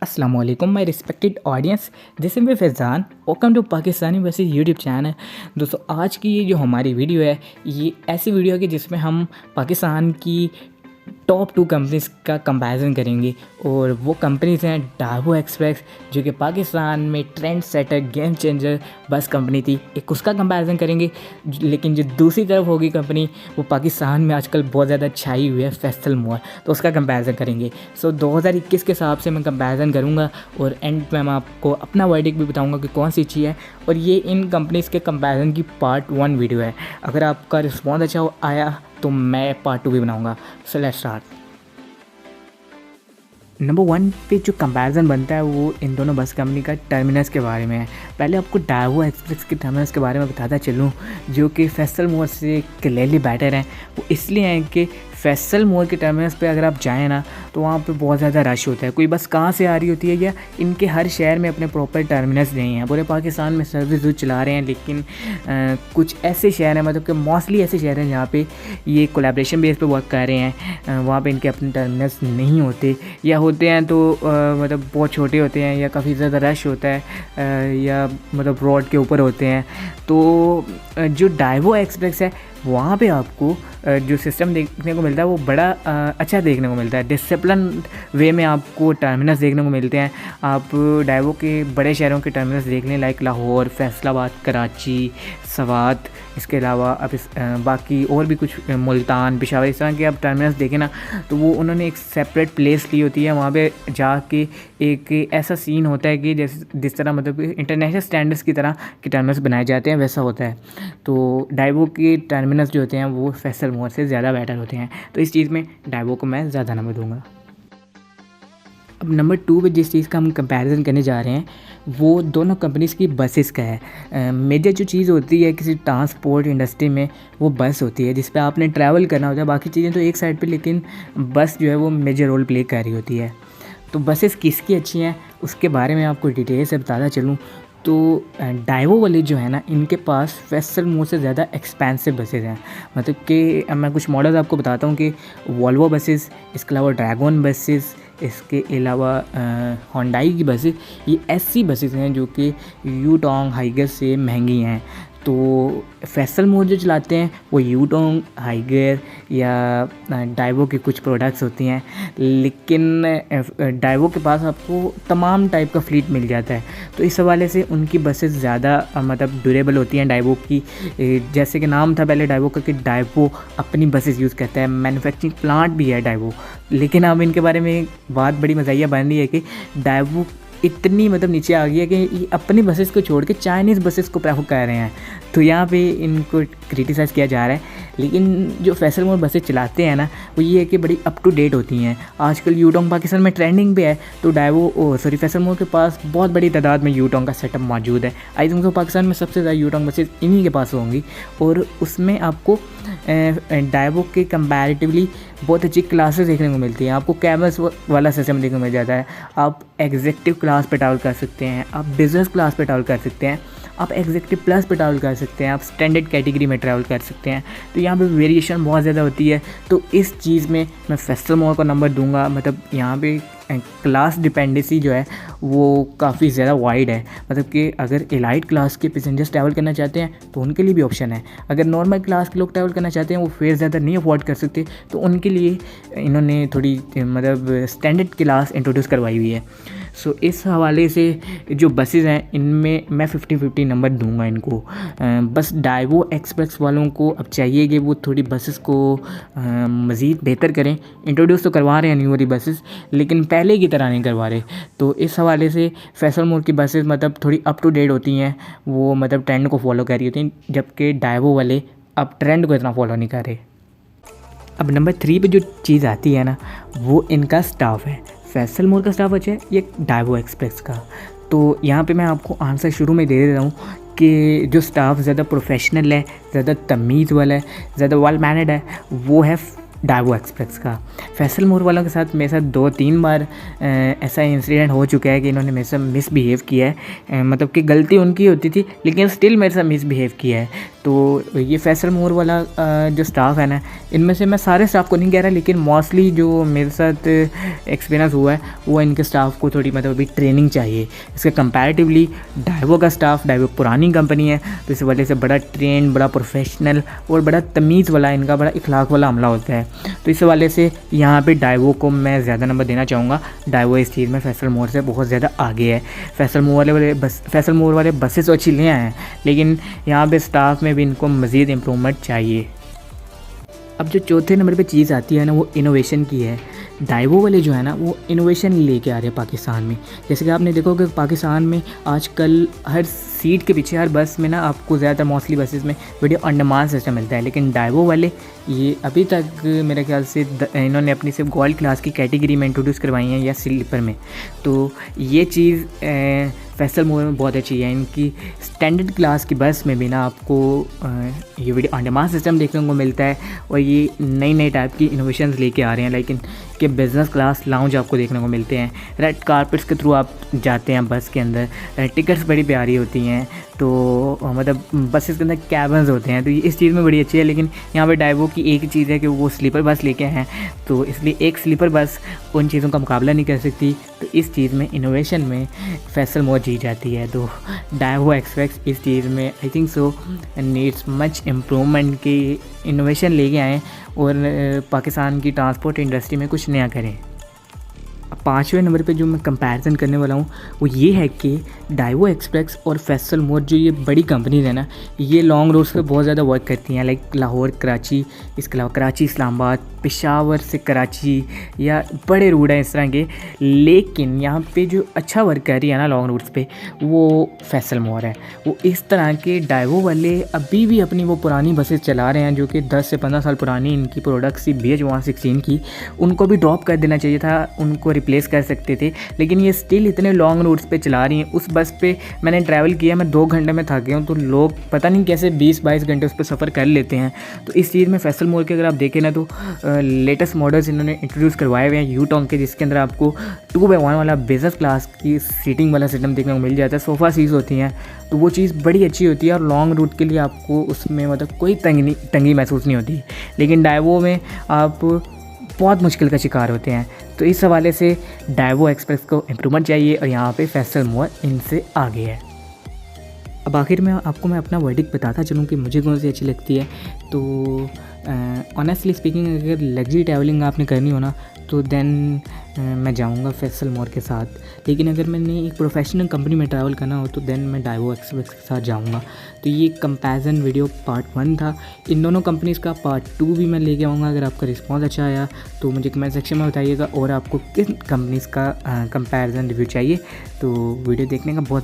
अस्सलाम वालेकुम my respected audience, this is Faizan. Welcome to Pakistani वैसे यूट्यूब चैनल। दोस्तों, आज की ये जो हमारी वीडियो है, ये ऐसी वीडियो है कि जिसमें हम पाकिस्तान की टॉप 2 कंपनीज़ का कंपैरिजन करेंगे। और वो कंपनीज़ हैं डार्वो एक्सप्रेस, जो कि पाकिस्तान में ट्रेंड सेटर गेम चेंजर बस कंपनी थी, एक उसका कंपैरिजन करेंगे। लेकिन जो दूसरी तरफ होगी कंपनी, वो पाकिस्तान में आजकल बहुत ज़्यादा छाई हुई है, फैसल मोर, तो उसका कंपैरिजन करेंगे। 2021 के हिसाब से मैं कंपैरिजन करूँगा और एंड में मैं आपको अपना वर्डिक्ट भी बताऊँगा कि कौन सी अच्छी है। और ये इन कंपनीज़ के कंपैरिजन की पार्ट 1 वीडियो है। अगर आपका रिस्पॉन्स अच्छा आया तो मैं पार्ट 2 भी बनाऊँगा। So let's start. नंबर 1 पे जो कंपैरिजन बनता है वो इन दोनों बस कंपनी का टर्मिनस के बारे में है। पहले आपको डार्वो एक्सप्रेस के टर्मिनस के बारे में बताता चलूँ, जो कि फैसल मोर से क्लियरली बेटर हैं। वो इसलिए हैं कि फैसल मोर के टर्मिनस पे अगर आप जाएँ ना, तो वहाँ पे बहुत ज़्यादा रश होता है। कोई बस कहाँ से आ रही होती है, या इनके हर शहर में अपने प्रॉपर टर्मिनस नहीं है। पूरे पाकिस्तान में सर्विस जो चला रहे हैं, लेकिन कुछ ऐसे शहर हैं, मतलब कि मोस्टली ऐसे शहर हैं जहाँ पे ये कोलैबोरेशन बेस पे वर्क कर रहे हैं। वहाँ पे इनके अपने टर्मिनस नहीं होते, या होते हैं तो मतलब बहुत छोटे होते हैं, या काफ़ी ज़्यादा रश होता है, या मतलब रोड के ऊपर होते हैं। तो जो डार्वो एक्सप्रेस है, वहाँ पे आपको जो सिस्टम देखने को मिलता है वो बड़ा अच्छा देखने को मिलता है। डिसिप्लिन वे में आपको टर्मिनस देखने को मिलते हैं। आप डार्वो के बड़े शहरों के टर्मिनस देख लें, लाइक लाहौर, फैसलाबाद, कराची, सवात, इसके अलावा आप बाकी और भी कुछ मुल्तान, पेशावर, इस तरह के आप टर्मिनस देखें ना, तो वो उन्होंने एक सेपरेट प्लेस ली होती है। वहाँ पे जाके एक ऐसा सीन होता है कि जैसे जिस तरह मतलब इंटरनेशनल स्टैंडर्ड्स की तरह के टर्मिनस बनाए जाते हैं, वैसा होता है। तो डार्वो के टर्मिनस जो होते हैं वो फैसल मोर से ज़्यादा बेटर होते हैं। तो इस चीज़ में डार्वो को मैं ज़्यादा नंबर दूँगा। अब नंबर 2 पे जिस चीज़ का हम कंपैरिजन करने जा रहे हैं, वो दोनों कंपनीज़ की बसेस का है। मेजर जो चीज़ होती है किसी ट्रांसपोर्ट इंडस्ट्री में, वो बस होती है, जिस पे आपने ट्रैवल करना होता है। बाकी चीज़ें तो एक साइड पे, लेकिन बस जो है वो मेजर रोल प्ले कर रही होती है। तो बसेस किसकी अच्छी हैं, उसके बारे में आपको डिटेल से बताता चलूँ तो डार्वो वाले जो है ना, इनके पास फैसल मोर से ज़्यादा एक्सपेंसिव बसेस हैं। मतलब कि मैं कुछ मॉडल्स आपको बताता हूँ कि वॉल्वो बसेस, इसके अलावा ड्रैगन बसेस, इसके अलावा होंडाई की बसेस, ये ऐसी बसेस हैं जो कि यूटोंग, हाइगर से महंगी हैं। तो फैसल मोर जो चलाते हैं वो यूटोंग, हाइगर या डार्वो के कुछ प्रोडक्ट्स होती हैं, लेकिन डार्वो के पास आपको तमाम टाइप का फ्लीट मिल जाता है। तो इस हवाले से उनकी बसेस ज़्यादा मतलब ड्यूरेबल होती हैं डार्वो की। जैसे कि नाम था पहले डार्वो का कि डार्वो अपनी बसेस यूज़ करता है, मैन्युफैक्चरिंग प्लांट भी है डार्वो। लेकिन अब इनके बारे में बात बड़ी मज़ाहिया बन रही है कि डार्वो इतनी मतलब नीचे आ गई है कि ये अपनी बसेस को छोड़ के चाइनीज़ बसेस को प्रेफर कर रहे हैं। तो यहाँ पे इनको क्रिटिसाइज़ किया जा रहा है। लेकिन जो फैसल मोर बसेस चलाते हैं ना, वो ये है कि बड़ी अप टू डेट होती हैं। आजकल यूटोंग पाकिस्तान में ट्रेंडिंग पे है, तो फैसल मोर के पास बहुत बड़ी तादाद में यूटोंग का सेटअप मौजूद है। आई थिंक तो पाकिस्तान में सबसे ज़्यादा यूटोंग बसेस इन्हीं के पास होंगी। और उसमें आपको डार्वो के कंपैरेटिवली बहुत अच्छी क्लासेस देखने को मिलती हैं। आपको कैमर्स वाला सिस्टम देखने को मिल जाता है। आप एग्जीक्यूटिव क्लास पे ट्रैवल कर सकते हैं, आप बिज़नेस क्लास पे ट्रैवल कर सकते हैं, आप एग्जीक्यूटिव प्लस पे ट्रैवल कर सकते हैं, आप स्टैंडर्ड कैटेगरी में ट्रैवल कर सकते हैं। तो यहाँ पे वेरिएशन बहुत ज़्यादा होती है। तो इस चीज़ में मैं फैसल मोर का नंबर दूंगा। मतलब यहाँ पे क्लास डिपेंडेंसी जो है वो काफ़ी ज़्यादा वाइड है। मतलब कि अगर एलाइट क्लास के पैसेंजर्स ट्रैवल करना चाहते हैं तो उनके लिए भी ऑप्शन है। अगर नॉर्मल क्लास के लोग ट्रैवल करना चाहते हैं, वो फेयर ज़्यादा नहीं अफोर्ड कर सकते, तो उनके लिए इन्होंने थोड़ी मतलब स्टैंडर्ड क्लास इंट्रोड्यूस करवाई हुई है। सो इस हवाले से जो बसेस हैं, इनमें मैं 50-50 नंबर दूंगा इनको। बस डार्वो एक्सप्रेस वालों को अब चाहिए कि वो थोड़ी बसेस को मज़ीद बेहतर करें। इंट्रोड्यूस तो करवा रहे हैं न्यू वाली बसेस, लेकिन पहले की तरह नहीं करवा रहे। तो इस हवाले से फैसल मोर की बसेस मतलब थोड़ी अप टू डेट होती हैं, वो मतलब ट्रेंड को फॉलो कर रही होती हैं, जबकि डार्वो वाले अब ट्रेंड को इतना फॉलो नहीं कर रहे। अब नंबर 3 पे जो चीज़ आती है ना, वो इनका स्टाफ है। फैसल मोर का स्टाफ अच्छा है या डार्वो एक्सप्रेस का? तो यहाँ पे मैं आपको आंसर शुरू में दे देता हूँ कि जो स्टाफ ज़्यादा प्रोफेशनल है, ज़्यादा तमीज़ वाला है, ज़्यादा वेल मैनर्ड है, वो है डाइवो एक्सप्रेस का। फैसल मोर वालों के साथ मेरे साथ 2-3 बार ऐसा इंसिडेंट हो चुका है कि इन्होंने मेरे साथ मिसबिहेव किया है, मतलब कि गलती उनकी होती थी लेकिन स्टिल मेरे साथ मिसबिहेव किया है। तो ये फैसल मोर वाला जो स्टाफ है ना, इनमें से मैं सारे स्टाफ को नहीं कह रहा लेकिन मोस्टली जो मेरे साथ एक्सपीरियंस हुआ है वो इनके स्टाफ को थोड़ी मतलब अभी ट्रेनिंग चाहिए। इसके कंपैरेटिवली डाइवो का स्टाफ, डाइवो पुरानी कंपनी है तो इस वजह से बड़ा ट्रेंड, बड़ा प्रोफेशनल और बड़ा तमीज़ वाला, इनका बड़ा इखलाक वाला हमला होता है। तो इस वाले से यहाँ पे डाइवो को मैं ज़्यादा नंबर देना चाहूँगा। डाइवो इस चीज़ में फैसल मोर से बहुत ज़्यादा आगे है। फैसल मोर वाले बसेस तो अच्छी ले आए हैं लेकिन यहाँ पे स्टाफ में भी इनको मज़ीद इम्प्रूवमेंट चाहिए। अब जो चौथे नंबर पे चीज़ आती है ना, वो इनोवेशन की है। डाइवो वाले जो है ना वो इनोवेशन लेके आ रहे हैं पाकिस्तान में। जैसे कि आपने देखो कि पाकिस्तान में आजकल हर सीट के पीछे, हर बस में ना आपको ज़्यादातर मोस्टली बसेस में वीडियो ऑन डिमांड सिस्टम मिलता है, लेकिन डाइवो वाले ये अभी तक मेरे ख्याल से इन्होंने अपनी सिर्फ गोल्ड क्लास की कैटेगरी में इंट्रोड्यूस करवाई है या स्लीपर में। तो ये चीज़ फैसल मोर में बहुत अच्छी है। इनकी स्टैंडर्ड क्लास की बस में भी ना आपको ये वीडियो ऑन डिमांड सिस्टम देखने को मिलता है और ये नई टाइप की इनोवेशंस लेके आ रहे हैं। लाइक कि बिज़नेस क्लास लाउंज आपको देखने को मिलते हैं, रेड कारपेट्स के थ्रू आप जाते हैं बस के अंदर, टिकट्स बड़ी प्यारी होती हैं, तो मतलब बसेस के अंदर कैबिन्स होते हैं, तो ये इस चीज़ में बड़ी अच्छी है। लेकिन यहाँ पे डाइवो की एक चीज़ है कि वो स्लीपर बस लेके हैं, तो इसलिए एक स्लीपर बस उन चीज़ों का मुकाबला नहीं कर सकती। तो इस चीज़ में इनोवेशन में फैसल मोर जीत जाती है। तो डाइवो एक्सप्रेस इस चीज़ में I think so needs much improvement की इनोवेशन लेके आएँ और पाकिस्तान की ट्रांसपोर्ट इंडस्ट्री में कुछ नया करें। अब 5वें नंबर पे जो मैं कंपैरिजन करने वाला हूँ वो ये है कि डाइवो एक्सप्रेस और फैसल मोर जो ये बड़ी कंपनीज है ना, ये लॉन्ग रूट्स पे बहुत ज़्यादा वर्क करती हैं, लाइक लाहौर, कराची, इसके अलावा कराची, इस्लामाबाद, पेशावर से कराची या बड़े रूट हैं इस तरह के। लेकिन यहाँ पे जो अच्छा वर्क कर रही है ना लॉन्ग रूट्स पे, वो फैसल मोर है। वो इस तरह के डाइवो वाले अभी भी अपनी वो पुरानी बसेस चला रहे हैं जो कि 10 से 15 साल पुरानी इनकी प्रोडक्ट्स थी BH116 की, उनको भी ड्रॉप कर देना चाहिए था, उनको रिप्लेस कर सकते थे, लेकिन ये स्टिल इतने लॉन्ग रूट्स पे चला रही हैं। उस बस पे मैंने ट्रैवल किया, मैं 2 घंटे में थक गया हूँ, तो लोग पता नहीं कैसे 20-22 घंटे उस पर सफ़र कर लेते हैं। तो इस चीज़ में फैसल मोर के अगर आप देखें ना तो लेटेस्ट मॉडल्स इन्होंने इंट्रोड्यूस करवाए हुए हैं यूटोंग के, जिसके अंदर आपको 2x1 वाला बिज़नेस क्लास की सीटिंग वाला सिस्टम देखने को मिल जाता है, सोफ़ा सीट्स होती हैं, तो वो चीज़ बड़ी अच्छी होती है और लॉन्ग रूट के लिए आपको उसमें मतलब कोई तंगी महसूस नहीं होती। लेकिन डाइवो में आप बहुत मुश्किल का शिकार होते हैं। तो इस हवाले से डाइवो एक्सप्रेस को इम्प्रूवमेंट चाहिए और यहाँ पे फैसल मोर इनसे आगे है। अब आखिर में आपको मैं अपना वर्डिक्ट बताता चलूँ कि मुझे कौन सी अच्छी लगती है। तो ऑनेस्टली स्पीकिंग, अगर लग्जरी ट्रैवलिंग आपने करनी हो ना तो देन मैं जाऊंगा फैसल मोर के साथ। लेकिन अगर मैंने एक प्रोफेशनल कंपनी में ट्रैवल करना हो तो देन मैं डाइवो एक्सप्रेस के साथ जाऊंगा। तो ये कंपैरिजन वीडियो पार्ट 1 था। इन दोनों कंपनीज़ का पार्ट 2 भी मैं लेके आऊँगा। अगर आपका रिस्पांस अच्छा आया तो मुझे कमेंट सेक्शन में बताइएगा और आपको किस कंपनीज़ का कंपैरिजन रिव्यू चाहिए। तो वीडियो देखने का बहुत